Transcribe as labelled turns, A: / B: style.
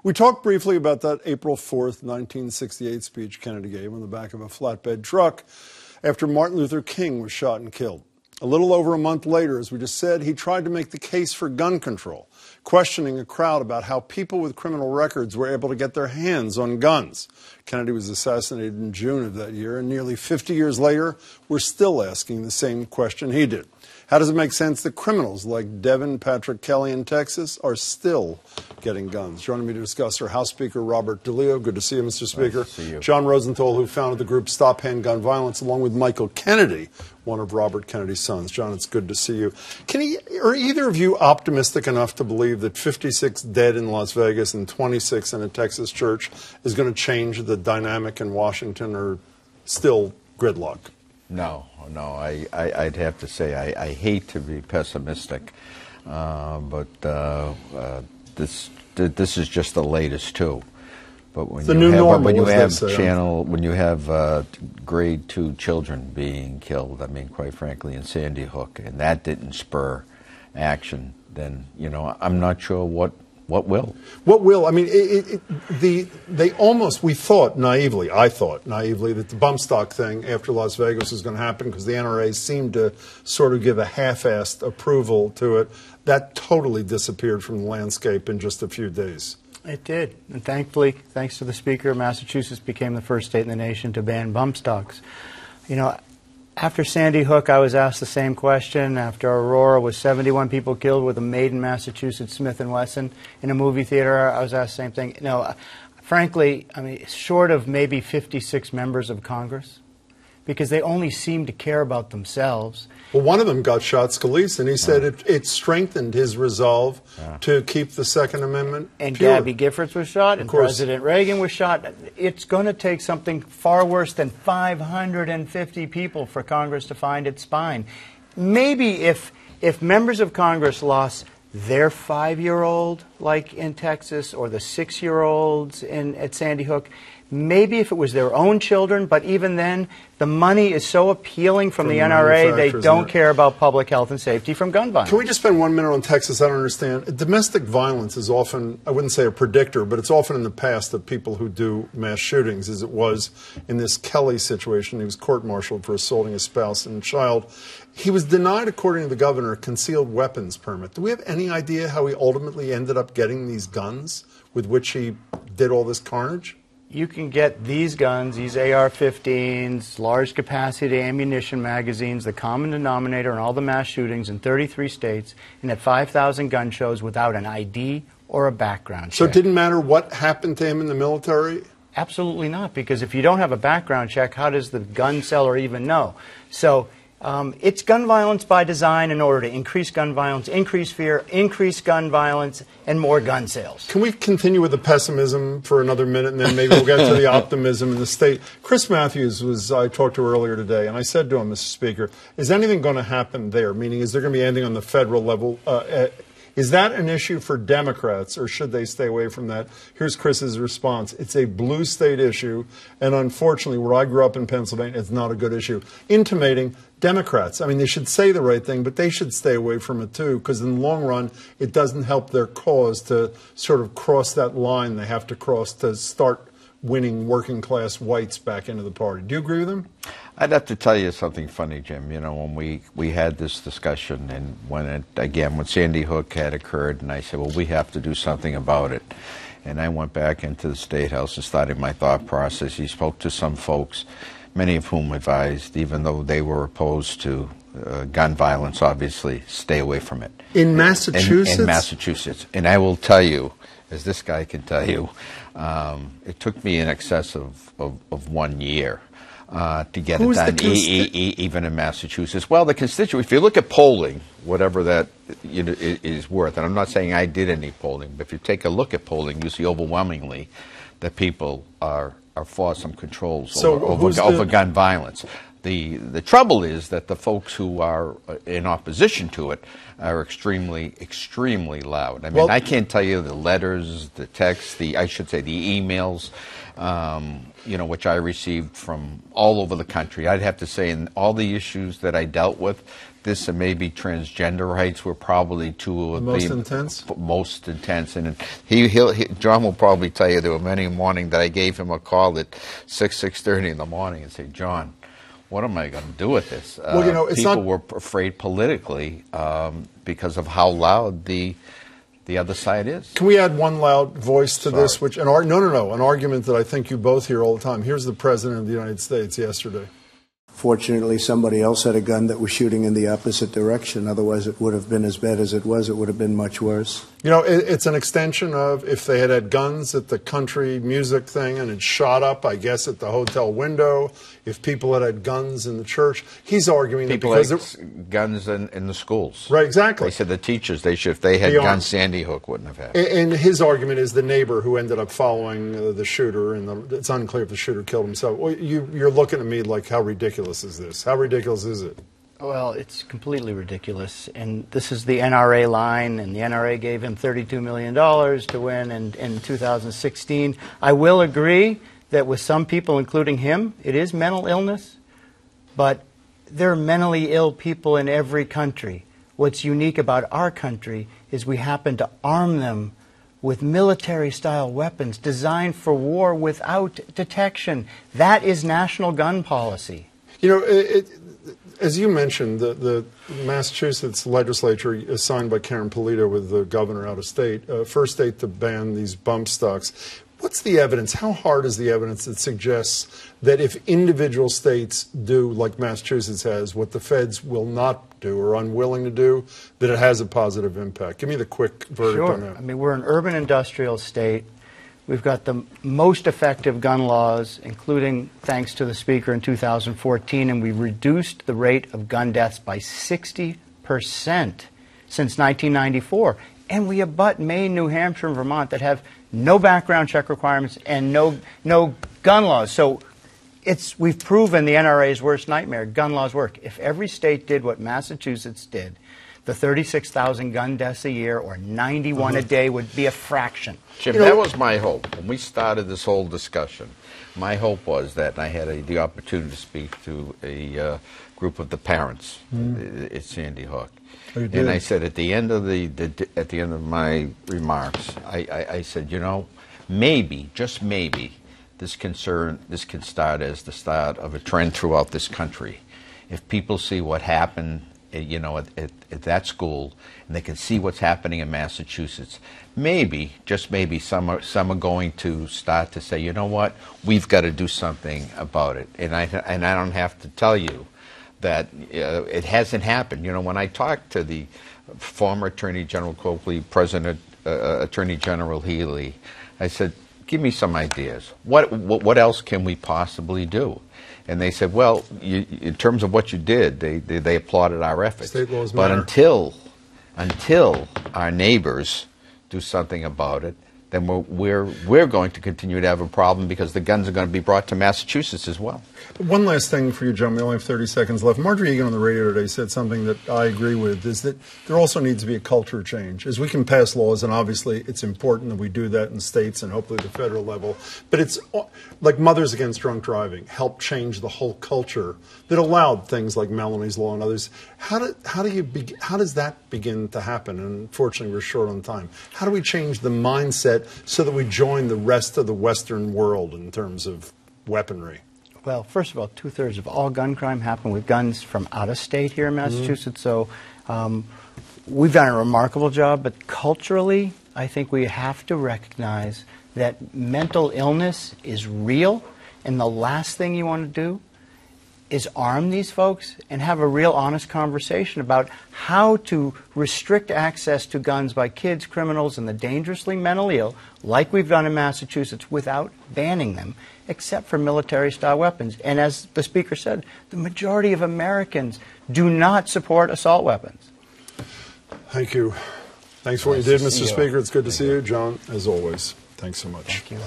A: We talked briefly about that April 4th, 1968 speech Kennedy gave on the back of a flatbed truck after Martin Luther King was shot and killed. A little over a month later, as we just said, he tried to make the case for gun control, questioning a crowd about how people with criminal records were able to get their hands on guns. Kennedy was assassinated in June of that year, and nearly 50 years later, we're still asking the same question he did. How does it make sense that criminals like Devin Patrick Kelly in Texas are still getting guns? Joining me to discuss are House Speaker Robert DeLeo. Good to see you, Mr. Speaker.
B: Nice to see you.
A: John Rosenthal, who founded the group Stop Handgun Violence, along with Michael Kennedy, one of Robert Kennedy's sons. John, it's good to see you. Are either of you optimistic enough to believe that 56 dead in Las Vegas and 26 in a Texas church is going to change the dynamic in Washington, or still gridlock?
B: No. I'd have to say I hate to be pessimistic, but this is just the latest too. But when you have grade 2 children being killed, I mean, quite frankly, in Sandy Hook, and that didn't spur action, then I'm not sure what will. What will?
A: I mean, we thought naively, I thought naively, that the bump stock thing after Las Vegas was going to happen because the NRA seemed to sort of give a half-assed approval to it. That totally disappeared from the landscape in just a few days.
C: It did. And thankfully, thanks to the Speaker, Massachusetts became the first state in the nation to ban bump stocks. After Sandy Hook, I was asked the same question. After Aurora, with 71 people killed with a made in Massachusetts Smith & Wesson in a movie theater, I was asked the same thing. Frankly, I mean, short of maybe 56 members of Congress, because they only seem to care about themselves.
A: Well, one of them got shot, Scalise, and he said it strengthened his resolve to keep the Second Amendment
C: And
A: pure.
C: Gabby Giffords was shot, and President Reagan was shot. It's going to take something far worse than 550 people for Congress to find its spine. Maybe if members of Congress lost their 5-year-old, like in Texas, or the 6-year-olds at Sandy Hook, maybe if it was their own children, but even then, the money is so appealing from the NRA, they don't care about public health and safety from gun violence.
A: Can we just spend 1 minute on Texas? I don't understand. Domestic violence is often, I wouldn't say a predictor, but it's often in the past of people who do mass shootings, as it was in this Kelly situation. He was court-martialed for assaulting a spouse and child. He was denied, according to the governor, a concealed weapons permit. Do we have any idea how he ultimately ended up getting these guns with which he did all this carnage?
C: You can get these guns, these AR-15s, large capacity ammunition magazines, the common denominator in all the mass shootings in 33 states, and at 5,000 gun shows without an ID or a background check.
A: So it didn't matter what happened to him in the military?
C: Absolutely not, because if you don't have a background check, how does the gun seller even know? So it's gun violence by design in order to increase gun violence, increase fear, increase gun violence, and more gun sales.
A: Can we continue with the pessimism for another minute, and then maybe we'll get to the optimism in the state? Chris Matthews I talked to earlier today, and I said to him, Mr. Speaker, is anything going to happen there? Meaning, is there going to be anything on the federal level? Is that an issue for Democrats, or should they stay away from that? Here's Chris's response. It's a blue state issue, and unfortunately, where I grew up in Pennsylvania, it's not a good issue. Intimating Democrats, I mean, they should say the right thing, but they should stay away from it too, because in the long run, it doesn't help their cause to sort of cross that line they have to cross to start winning working-class whites back into the party. Do you agree with him?
B: I'd have to tell you something funny, Jim. When we had this discussion, and when Sandy Hook had occurred, and I said, well, we have to do something about it. And I went back into the State House and started my thought process. He spoke to some folks, many of whom advised, even though they were opposed to gun violence, obviously, stay away from it.
A: In Massachusetts?
B: In Massachusetts. And I will tell you, as this guy can tell you, it took me in excess of 1 year to get it done, even in Massachusetts. Well, the constituent, if you look at polling, whatever that is worth, and I'm not saying I did any polling, but if you take a look at polling, you see overwhelmingly that people are for some controls over gun violence. The trouble is that the folks who are in opposition to it are extremely loud. I mean, I can't tell you the letters, the texts, I should say the emails, which I received from all over the country. I'd have to say in all the issues that I dealt with, this and maybe transgender rights were probably two of the most intense. And John will probably tell you there were many morning that I gave him a call at 6:30 in the morning and say, John, what am I going to do with this? Well, people were afraid politically because of how loud the other side is.
A: Can we add one loud voice to this? An argument that I think you both hear all the time. Here's the President of the United States yesterday.
D: Fortunately, somebody else had a gun that was shooting in the opposite direction. Otherwise, it would have been as bad as it was. It would have been much worse.
A: It's an extension of if they had guns at the country music thing and it shot up, I guess, at the hotel window. If people had guns in the church, he's arguing
B: people
A: that
B: because guns in the schools.
A: Right, exactly.
B: They said the teachers, if they had guns, Sandy Hook wouldn't have had.
A: And his argument is the neighbor who ended up following the shooter, and it's unclear if the shooter killed himself. Well, you're looking at me like, how ridiculous is this? How ridiculous is it?
C: Well, it's completely ridiculous. And this is the NRA line, and the NRA gave him $32 million to win in 2016. I will agree that with some people, including him, it is mental illness, but there are mentally ill people in every country. What's unique about our country is we happen to arm them with military-style weapons designed for war without detection. That is national gun policy.
A: As you mentioned, the Massachusetts legislature is signed by Karen Polito with the governor out of state, first state to ban these bump stocks. What's the evidence? How hard is the evidence that suggests that if individual states do, like Massachusetts has, what the feds will not do or unwilling to do, that it has a positive impact? Give me the quick verdict on that.
C: I mean, we're an urban industrial state. We've got the most effective gun laws, including thanks to the Speaker in 2014, and we reduced the rate of gun deaths by 60% since 1994. And we abut Maine, New Hampshire, and Vermont that have no background check requirements and no gun laws. So we've proven the NRA's worst nightmare. Gun laws work. If every state did what Massachusetts did, the 36,000 gun deaths a year, or 91 a day, would be a fraction.
B: Jim, that was my hope. When we started this whole discussion, my hope was that I had the opportunity to speak to a group of the parents at Sandy Hook. And I said at the end of my remarks, I said, maybe, just maybe, this can start as the start of a trend throughout this country. If people see what happened at that school, and they can see what's happening in Massachusetts, maybe, just maybe, some are going to start to say, you know what, we've got to do something about it. And I don't have to tell you that it hasn't happened. When I talked to the former Attorney General Coakley, President Attorney General Healy, I said, give me some ideas. What else can we possibly do? And they said, well, in terms of what you did, they applauded our efforts.
A: State laws
B: but
A: matter.
B: until our neighbors do something about it, then we're going to continue to have a problem, because the guns are going to be brought to Massachusetts as well.
A: One last thing for you, John. We only have 30 seconds left. Marjorie Egan on the radio today said something that I agree with, is that there also needs to be a culture change. As we can pass laws, and obviously it's important that we do that in states and hopefully the federal level, but it's like Mothers Against Drunk Driving helped change the whole culture that allowed things like Melanie's Law and others. How does that begin to happen? And unfortunately, we're short on time. How do we change the mindset so that we join the rest of the Western world in terms of weaponry?
C: Well, first of all, 2/3 of all gun crime happen with guns from out of state here in Massachusetts. So we've done a remarkable job. But culturally, I think we have to recognize that mental illness is real. And the last thing you want to do is arm these folks and have a real honest conversation about how to restrict access to guns by kids, criminals, and the dangerously mentally ill, like we've done in Massachusetts, without banning them, except for military-style weapons. And as the Speaker said, the majority of Americans do not support assault weapons.
A: Thank you. Thanks for what you did, Mr. Speaker. It's good to see you. John, as always, thanks so much.
C: Thank you.